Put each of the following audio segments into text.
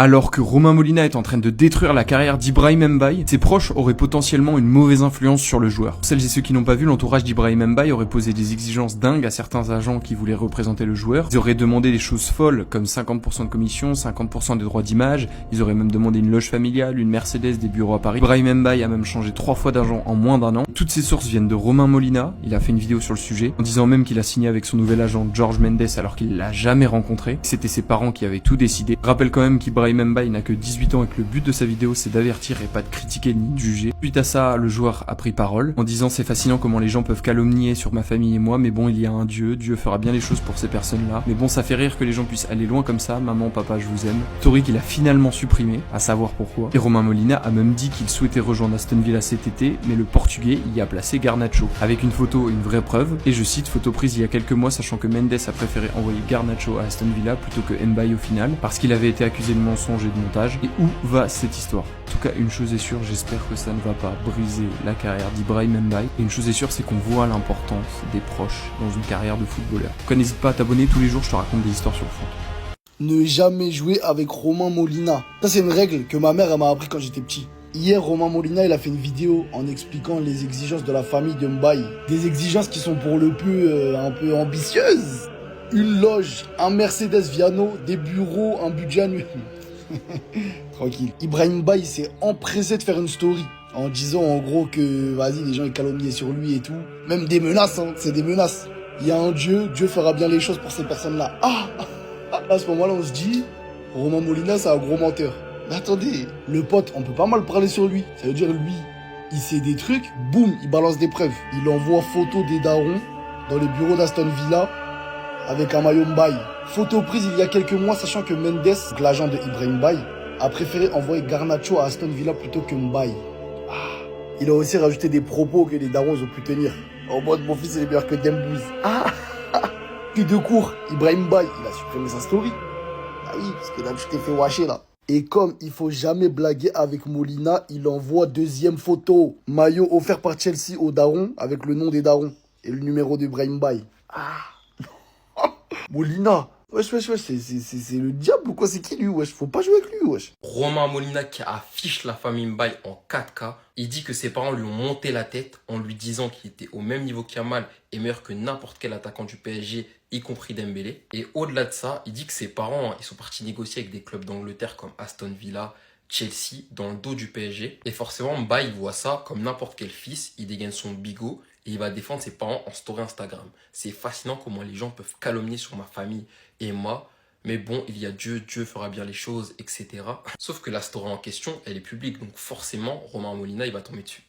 Alors que Romain Molina est en train de détruire la carrière d'Ibrahim Mbaye, ses proches auraient potentiellement une mauvaise influence sur le joueur. Pour celles et ceux qui n'ont pas vu, l'entourage d'Ibrahim Mbaye aurait posé des exigences dingues à certains agents qui voulaient représenter le joueur. Ils auraient demandé des choses folles, comme 50% de commission, 50% des droits d'image. Ils auraient même demandé une loge familiale, une Mercedes, des bureaux à Paris. Ibrahim Mbaye a même changé 3 fois d'agent en moins d'1 an. Toutes ces sources viennent de Romain Molina. Il a fait une vidéo sur le sujet, en disant même qu'il a signé avec son nouvel agent George Mendes alors qu'il l'a jamais rencontré. C'était ses parents qui avaient tout décidé. Je rappelle quand même qu'Ibrahim Mbaye n'a que 18 ans et que le but de sa vidéo c'est d'avertir et pas de critiquer ni de juger. Suite à ça, le joueur a pris parole en disant: c'est fascinant comment les gens peuvent calomnier sur ma famille et moi, mais bon, il y a un Dieu, Dieu fera bien les choses pour ces personnes-là. Mais bon, ça fait rire que les gens puissent aller loin comme ça, maman, papa, je vous aime. Story qu'il a finalement supprimé, à savoir pourquoi. Et Romain Molina a même dit qu'il souhaitait rejoindre Aston Villa cet été, mais le Portugais y a placé Garnacho. Avec une photo et une vraie preuve, et je cite, photo prise il y a quelques mois, sachant que Mendes a préféré envoyer Garnacho à Aston Villa plutôt que Mbaye au final, parce qu'il avait été accusé de mensonge et de montage. Et où va cette histoire? En tout cas, une chose est sûre, j'espère que ça ne va pas briser la carrière d'Ibrahim Mbaye. Et une chose est sûre, c'est qu'on voit l'importance des proches dans une carrière de footballeur. En tout cas, n'hésite pas à t'abonner, tous les jours je te raconte des histoires sur le foot. Ne jamais jouer avec Romain Molina. Ça, c'est une règle que ma mère m'a appris quand j'étais petit. Hier, Romain Molina, il a fait une vidéo en expliquant les exigences de la famille de Mbaye. Des exigences qui sont pour le peu un peu ambitieuses. Une loge, un Mercedes Viano, des bureaux, un budget annuel. Tranquille. Ibrahim Mbaye s'est empressé de faire une story en disant en gros que, vas-y, les gens ils calomniaient sur lui et tout. Même des menaces, hein, c'est des menaces. Il y a un Dieu, Dieu fera bien les choses pour ces personnes-là. À ce moment-là, on se dit, Romain Molina, c'est un gros menteur. Mais attendez, le pote, on peut pas mal parler sur lui. Ça veut dire, lui, il sait des trucs, boum, il balance des preuves. Il envoie photo des darons dans les bureaux d'Aston Villa avec un maillot Mbaye. Photo prise il y a quelques mois, sachant que Mendes, l'agent de Ibrahim Mbaye, a préféré envoyer Garnacho à Aston Villa plutôt que Mbaye. Il a aussi rajouté des propos que les darons ils ont pu tenir. En mode, mon fils il est meilleur que Dembouz. Puis de court, Ibrahim Mbaye, il a supprimé sa story. Ah oui, parce que là, tu t'es fait washer là. Et comme il faut jamais blaguer avec Molina, il envoie deuxième photo. Maillot offert par Chelsea aux darons, avec le nom des darons. Et le numéro d'Ibrahim Mbaye. Molina, wesh, c'est le diable ou quoi? C'est qui lui, wesh? Faut pas jouer avec lui, wesh. Romain Molina qui affiche la famille Mbaye en 4K. Il dit que ses parents lui ont monté la tête en lui disant qu'il était au même niveau qu'Yamal et meilleur que n'importe quel attaquant du PSG, y compris Dembélé. Et au-delà de ça, il dit que ses parents, ils sont partis négocier avec des clubs d'Angleterre comme Aston Villa, Chelsea, dans le dos du PSG. Et forcément, Mbaye voit ça comme n'importe quel fils. Il dégaine son bigot et il va défendre ses parents en story Instagram. C'est fascinant comment les gens peuvent calomnier sur ma famille et moi. Mais bon, il y a Dieu, Dieu fera bien les choses, etc. Sauf que la story en question, elle est publique. Donc forcément, Romain Molina, il va tomber dessus.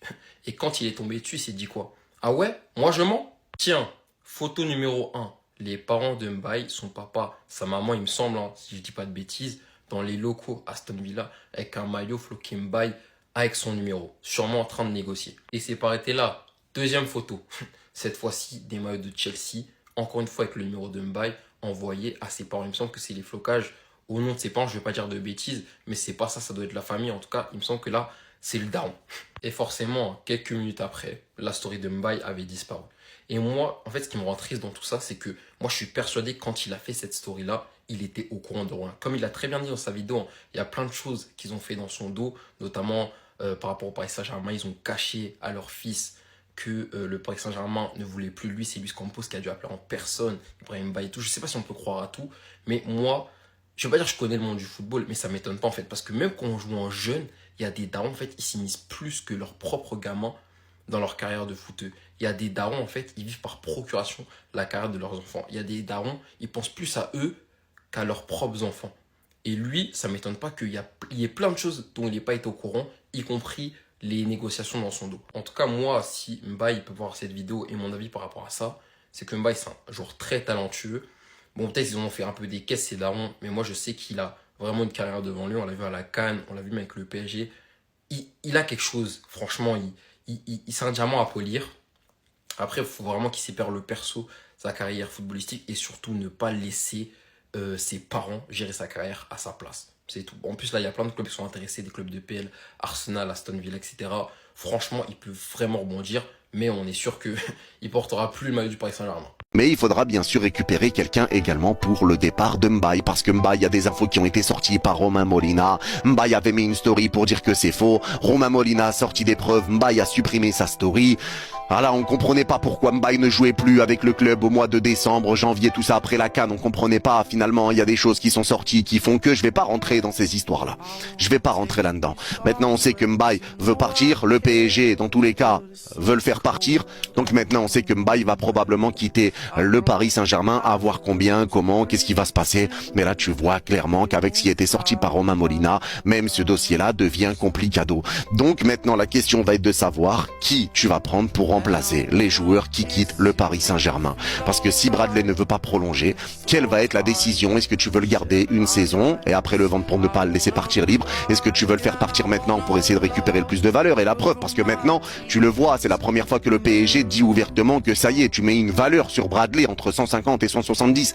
Et quand il est tombé dessus, il s'est dit quoi? Ah ouais? Moi je mens? Tiens, photo numéro 1. Les parents de Mbaye, son papa, sa maman, il me semble, hein, si je dis pas de bêtises, dans les locaux Aston Villa, avec un maillot floqué Mbaye, avec son numéro, sûrement en train de négocier. Et c'est pas arrêté là. Deuxième photo. Cette fois-ci, des maillots de Chelsea, encore une fois avec le numéro de Mbaye, envoyé à ses parents. Il me semble que c'est les flocages au nom de ses parents, je vais pas dire de bêtises, mais c'est pas ça, ça doit être la famille. En tout cas, il me semble que là, c'est le daron. Et forcément, quelques minutes après, la story de Mbaye avait disparu. Et moi, en fait, ce qui me rend triste dans tout ça, c'est que moi, je suis persuadé que quand il a fait cette story-là, il était au courant de rien. Comme il a très bien dit dans sa vidéo, il y a plein de choses qu'ils ont fait dans son dos, notamment par rapport au Paris Saint-Germain. Ils ont caché à leur fils que le Paris Saint-Germain ne voulait plus lui. C'est Luis Campos qui a dû appeler en personne Ibrahim Mbaye et tout. Je sais pas si on peut croire à tout, mais moi, je vais pas dire que je connais le monde du football, mais ça m'étonne pas en fait. Parce que même quand on joue en jeune, il y a des darons, en fait, ils s'immiscent plus que leurs propres gamins dans leur carrière de footeux. Il y a des darons, en fait, ils vivent par procuration la carrière de leurs enfants. Il y a des darons, ils pensent plus à eux qu'à leurs propres enfants. Et lui, ça m'étonne pas qu'il y ait plein de choses dont il n'ait pas été au courant, y compris les négociations dans son dos. En tout cas, moi, si Mbaye peut voir cette vidéo et mon avis par rapport à ça, c'est que Mbaye, c'est un joueur très talentueux. Bon, peut-être ils ont fait un peu des caisses, ces darons, mais moi, je sais qu'il a vraiment une carrière devant lui. On l'a vu à la CAN, on l'a vu avec le PSG. Il a quelque chose, franchement, c'est un diamant à polir. Après, il faut vraiment qu'il sépare le perso, sa carrière footballistique, et surtout ne pas laisser ses parents gérer sa carrière à sa place. C'est tout. En plus, là, il y a plein de clubs qui sont intéressés, des clubs de PL, Arsenal, Aston Villa, etc. Franchement, il peut vraiment rebondir. mais on est sûr que il portera plus le maillot du Paris Saint-Germain. Mais il faudra bien sûr récupérer quelqu'un également pour le départ de Mbaye, parce que Mbaye, il y a des infos qui ont été sorties par Romain Molina. Mbaye avait mis une story pour dire que c'est faux. Romain Molina a sorti des preuves. Mbaye a supprimé sa story. Voilà, on comprenait pas pourquoi Mbaye ne jouait plus avec le club au mois de décembre, janvier, tout ça après la CAN. On comprenait pas. Finalement, il y a des choses qui sont sorties qui font que je vais pas rentrer dans ces histoires-là. Je vais pas rentrer là-dedans. Maintenant, on sait que Mbaye veut partir. Le PSG, dans tous les cas, veut le faire partir. Donc maintenant, on sait que Mbaye va probablement quitter le Paris Saint-Germain, à voir combien, comment, qu'est-ce qui va se passer. Mais là, tu vois clairement qu'avec ce qui a été sorti par Romain Molina, même ce dossier-là devient complicado. Donc maintenant, la question va être de savoir qui tu vas prendre pour remplacer les joueurs qui quittent le Paris Saint-Germain. Parce que si Bradley ne veut pas prolonger, quelle va être la décision? Est-ce que tu veux le garder une saison et après le vendre pour ne pas le laisser partir libre? Est-ce que tu veux le faire partir maintenant pour essayer de récupérer le plus de valeur? Et la preuve, parce que maintenant, tu le vois, c'est la première fois que le PSG dit ouvertement que ça y est, tu mets une valeur sur Bradley entre 150 et 170.